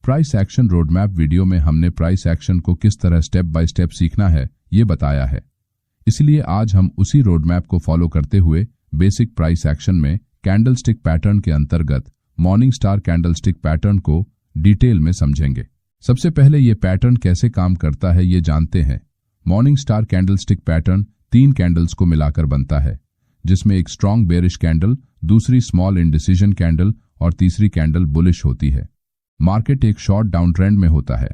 Price action roadmap video में हमने price action को किस तरह स्टेप बाय स्टेप सीखना है ये बताया है। इसलिए आज हम उसी रोडमैप को फॉलो करते हुए बेसिक प्राइस एक्शन में कैंडलस्टिक पैटर्न के अंतर्गत मॉर्निंग स्टार कैंडलस्टिक पैटर्न को डिटेल में समझेंगे। सबसे पहले ये पैटर्न कैसे काम करता है ये जानते हैं। Morning star candlestick pattern 3 candles को मिलाकर बनता है, जिसमें एक स्ट्रॉन्ग बेरिश कैंडल, दूसरी स्मॉल इंडिसीजन कैंडल और तीसरी कैंडल बुलिश होती है। मार्केट एक शॉर्ट डाउन ट्रेंड में होता है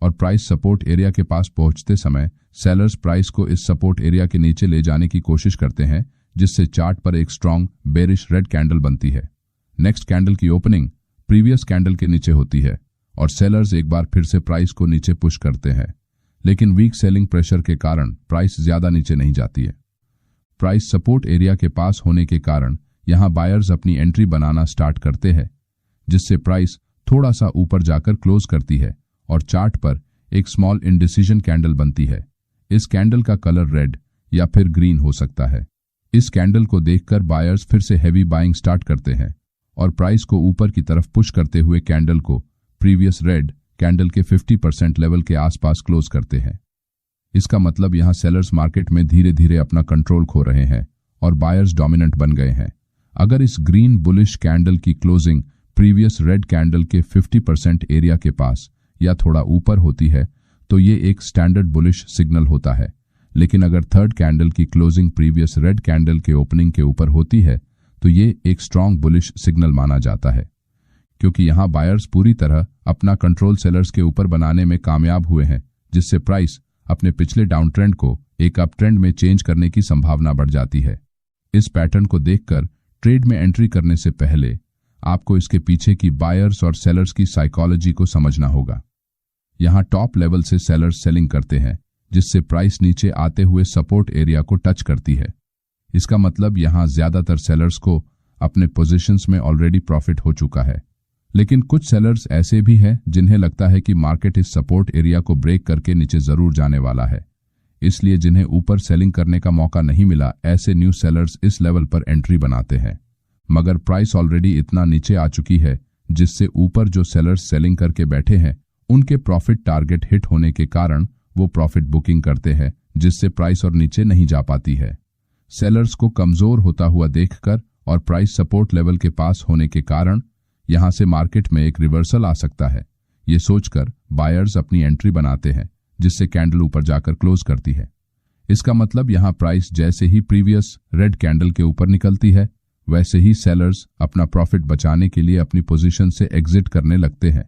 और प्राइस सपोर्ट एरिया के पास पहुंचते समय सेलर्स प्राइस को इस सपोर्ट एरिया के नीचे ले जाने की कोशिश करते हैं, जिससे चार्ट पर एक स्ट्रॉन्ग बेरिश रेड कैंडल बनती है। नेक्स्ट कैंडल की ओपनिंग प्रीवियस कैंडल के नीचे होती है और सेलर्स एक बार फिर से प्राइस को नीचे पुश करते हैं, लेकिन वीक सेलिंग प्रेशर के कारण प्राइस ज्यादा नीचे नहीं जाती है। प्राइस सपोर्ट एरिया के पास होने के कारण यहां बायर्स अपनी एंट्री बनाना स्टार्ट करते हैं, जिससे प्राइस थोड़ा सा ऊपर जाकर क्लोज करती है और चार्ट पर एक स्मॉल इंडिसीजन कैंडल बनती है। इस कैंडल का कलर रेड या फिर ग्रीन हो सकता है। इस कैंडल को देखकर बायर्स फिर से हैवी बाइंग स्टार्ट करते हैं और प्राइस को ऊपर की तरफ पुश करते हुए कैंडल को प्रीवियस रेड कैंडल के 50% लेवल के आसपास क्लोज करते हैं। इसका मतलब यहां सेलर्स मार्केट में धीरे धीरे अपना कंट्रोल खो रहे हैं और बायर्स डोमिनेंट बन गए हैं। अगर इस ग्रीन बुलिश कैंडल की क्लोजिंग प्रीवियस रेड कैंडल के 50% एरिया के पास या थोड़ा ऊपर होती है तो ये एक स्टैंडर्ड बुलिश सिग्नल होता है, लेकिन अगर थर्ड कैंडल की क्लोजिंग प्रीवियस रेड कैंडल के ओपनिंग के ऊपर होती है तो ये एक स्ट्रॉन्ग बुलिश सिग्नल माना जाता है, क्योंकि यहां बायर्स पूरी तरह अपना कंट्रोल सेलर्स के ऊपर बनाने में कामयाब हुए हैं, जिससे प्राइस अपने पिछले डाउन ट्रेंड को एक अप ट्रेंड में चेंज करने की संभावना बढ़ जाती है। इस पैटर्न को देखकर ट्रेड में एंट्री करने से पहले आपको इसके पीछे की बायर्स और सेलर्स की साइकोलॉजी को समझना होगा। यहां टॉप लेवल से सेलर्स सेलिंग करते हैं, जिससे प्राइस नीचे आते हुए सपोर्ट एरिया को टच करती है। इसका मतलब यहां ज्यादातर सेलर्स को अपने पोजीशंस में ऑलरेडी प्रॉफिट हो चुका है, लेकिन कुछ सेलर्स ऐसे भी हैं जिन्हें लगता है कि मार्केट इस सपोर्ट एरिया को ब्रेक करके नीचे जरूर जाने वाला है, इसलिए जिन्हें ऊपर सेलिंग करने का मौका नहीं मिला, ऐसे न्यू सेलर्स इस लेवल पर एंट्री बनाते हैं। मगर प्राइस ऑलरेडी इतना नीचे आ चुकी है जिससे ऊपर जो सेलर्स सेलिंग करके बैठे हैं उनके प्रॉफिट टारगेट हिट होने के कारण वो प्रॉफिट बुकिंग करते हैं, जिससे प्राइस और नीचे नहीं जा पाती है। सेलर्स को कमजोर होता हुआ देखकर और प्राइस सपोर्ट लेवल के पास होने के कारण यहां से मार्केट में एक रिवर्सल आ सकता है, ये सोचकर बायर्स अपनी एंट्री बनाते हैं, जिससे कैंडल ऊपर जाकर क्लोज करती है। इसका मतलब यहां प्राइस जैसे ही प्रीवियस रेड कैंडल के ऊपर निकलती है, वैसे ही सेलर्स अपना प्रॉफिट बचाने के लिए अपनी पोजीशन से एग्जिट करने लगते हैं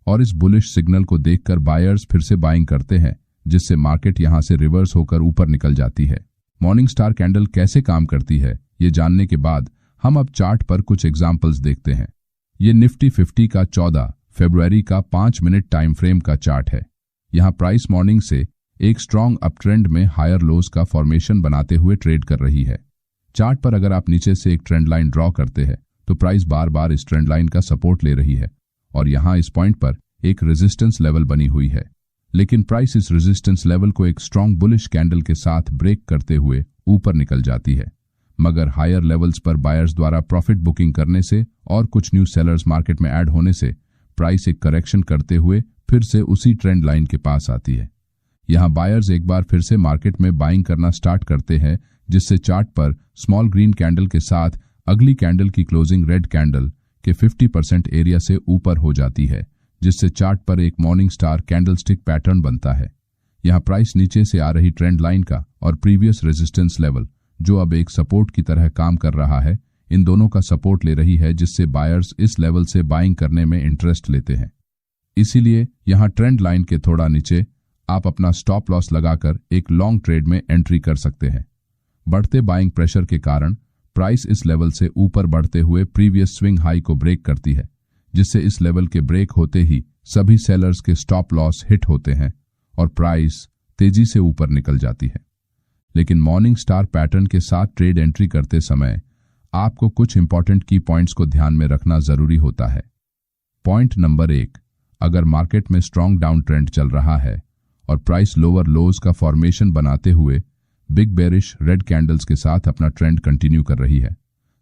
और इस बुलिश सिग्नल को देखकर बायर्स फिर से बाइंग करते हैं, जिससे मार्केट यहां से रिवर्स होकर ऊपर निकल जाती है। मॉर्निंग स्टार कैंडल कैसे काम करती है ये जानने के बाद हम अब चार्ट पर कुछ एग्जांपल्स देखते हैं। ये निफ्टी 50 का 14 फरवरी का 5 मिनट टाइम फ्रेम का चार्ट है। यहां प्राइस मॉर्निंग से एक स्ट्रॉन्ग अप ट्रेंड में हायर लोज का फॉर्मेशन बनाते हुए ट्रेड कर रही है। चार्ट पर अगर आप नीचे से एक ट्रेंड लाइन ड्रॉ करते हैं तो प्राइस बार बार इस ट्रेंड लाइन का सपोर्ट ले रही है और यहां इस पॉइंट पर एक रेजिस्टेंस लेवल बनी हुई है, लेकिन प्राइस इस रेजिस्टेंस लेवल को एक स्ट्रॉन्ग बुलिश कैंडल के साथ ब्रेक करते हुए ऊपर निकल जाती है। मगर हायर लेवल्स पर बायर्स द्वारा प्रॉफिट बुकिंग करने से और कुछ न्यू सेलर्स मार्केट में ऐड होने से प्राइस एक करेक्शन करते हुए फिर से उसी ट्रेंड लाइन के पास आती है। यहां बायर्स एक बार फिर से मार्केट में बाइंग करना स्टार्ट करते हैं, जिससे चार्ट पर स्मॉल ग्रीन कैंडल के साथ अगली कैंडल की क्लोजिंग रेड कैंडल के 50% एरिया से ऊपर हो जाती है, जिससे चार्ट पर एक मॉर्निंग स्टार कैंडलस्टिक पैटर्न बनता है। यहां प्राइस नीचे से आ रही ट्रेंड लाइन का और प्रीवियस रेजिस्टेंस लेवल, जो अब एक सपोर्ट की तरह काम कर रहा है, इन दोनों का सपोर्ट ले रही है, जिससे बायर्स इस लेवल से बाइंग करने में इंटरेस्ट लेते हैं। इसीलिए यहां ट्रेंड लाइन के थोड़ा नीचे आप अपना स्टॉप लॉस लगाकर एक लॉन्ग ट्रेड में एंट्री कर सकते हैं। बढ़ते बाइंग प्रेशर के कारण प्राइस इस लेवल से ऊपर बढ़ते हुए प्रीवियस स्विंग हाई को ब्रेक करती है, जिससे इस लेवल के ब्रेक होते ही सभी सेलर्स के स्टॉप लॉस हिट होते हैं और प्राइस तेजी से ऊपर निकल जाती है। लेकिन मॉर्निंग स्टार पैटर्न के साथ ट्रेड एंट्री करते समय आपको कुछ इंपॉर्टेंट की पॉइंट्स को ध्यान में रखना जरूरी होता है। पॉइंट नंबर 1, अगर मार्केट में स्ट्रॉन्ग डाउन ट्रेंड चल रहा है और प्राइस लोअर लोज का फॉर्मेशन बनाते हुए बिग बेरिश रेड कैंडल्स के साथ अपना ट्रेंड कंटिन्यू कर रही है,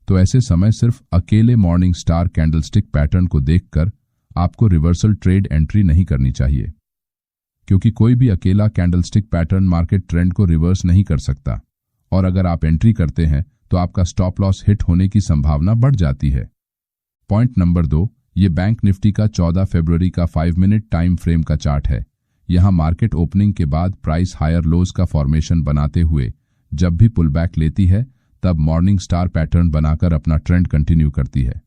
तो ऐसे समय सिर्फ अकेले मॉर्निंग स्टार कैंडलस्टिक पैटर्न को देखकर आपको रिवर्सल ट्रेड एंट्री नहीं करनी चाहिए, क्योंकि कोई भी अकेला कैंडलस्टिक पैटर्न मार्केट ट्रेंड को रिवर्स नहीं कर सकता, और अगर आप एंट्री करते हैं तो आपका स्टॉप लॉस हिट होने की संभावना बढ़ जाती है। पॉइंट नंबर 2, ये बैंक निफ्टी का 14 फरवरी का 5 मिनट टाइम फ्रेम का चार्ट है। यहां मार्केट ओपनिंग के बाद प्राइस हायर लोज का फॉर्मेशन बनाते हुए जब भी पुल बैक लेती है तब मॉर्निंग स्टार पैटर्न बनाकर अपना ट्रेंड कंटिन्यू करती है।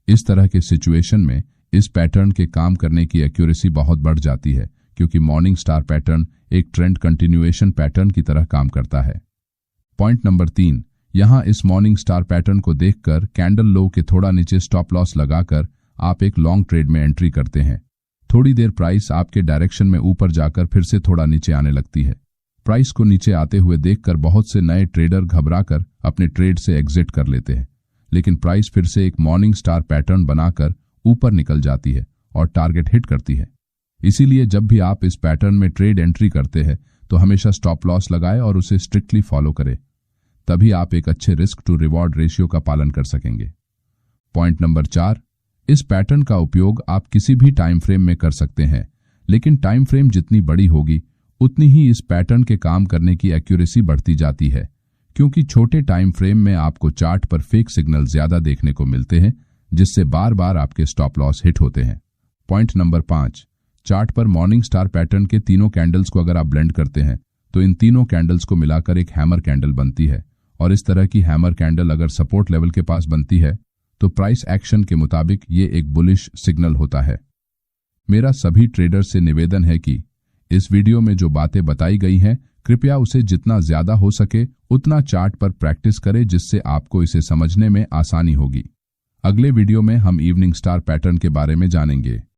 इस तरह के सिचुएशन में इस पैटर्न के काम करने की एक्यूरेसी बहुत बढ़ जाती है, क्योंकि मॉर्निंग स्टार पैटर्न एक ट्रेंड कंटिन्यूएशन पैटर्न की तरह काम करता है। पॉइंट नंबर 3, यहां इस मॉर्निंग स्टार पैटर्न को देखकर कैंडल लो के थोड़ा नीचे स्टॉप लॉस लगाकर आप एक लॉन्ग ट्रेड में एंट्री करते हैं। थोड़ी देर प्राइस आपके डायरेक्शन में ऊपर जाकर फिर से थोड़ा नीचे आने लगती है। प्राइस को नीचे आते हुए देखकर बहुत से नए ट्रेडर घबराकर अपने ट्रेड से एग्जिट कर लेते हैं, लेकिन प्राइस फिर से एक मॉर्निंग स्टार पैटर्न बनाकर ऊपर निकल जाती है और टारगेट हिट करती है। इसीलिए जब भी आप इस पैटर्न में ट्रेड एंट्री करते हैं तो हमेशा स्टॉप लॉस लगाए और उसे स्ट्रिक्टली फॉलो करें, तभी आप एक अच्छे रिस्क टू रिवॉर्ड रेशियो का पालन कर सकेंगे। पॉइंट नंबर 4, इस पैटर्न का उपयोग आप किसी भी टाइम फ्रेम में कर सकते हैं, लेकिन टाइम फ्रेम जितनी बड़ी होगी उतनी ही इस पैटर्न के काम करने की एक्यूरेसी बढ़ती जाती है, क्योंकि छोटे टाइम फ्रेम में आपको चार्ट पर फेक सिग्नल ज्यादा देखने को मिलते हैं, जिससे बार बार आपके स्टॉप लॉस हिट होते हैं। पॉइंट नंबर 5, चार्ट पर मॉर्निंग स्टार पैटर्न के तीनों कैंडल्स को अगर आप ब्लेंड करते हैं तो इन तीनों कैंडल्स को मिलाकर एक हैमर कैंडल बनती है, और इस तरह की हैमर कैंडल अगर सपोर्ट लेवल के पास बनती है तो प्राइस एक्शन के मुताबिक ये एक बुलिश सिग्नल होता है। मेरा सभी ट्रेडर्स से निवेदन है कि इस वीडियो में जो बातें बताई गई हैं कृपया उसे जितना ज्यादा हो सके उतना चार्ट पर प्रैक्टिस करें, जिससे आपको इसे समझने में आसानी होगी। अगले वीडियो में हम इवनिंग स्टार पैटर्न के बारे में जानेंगे।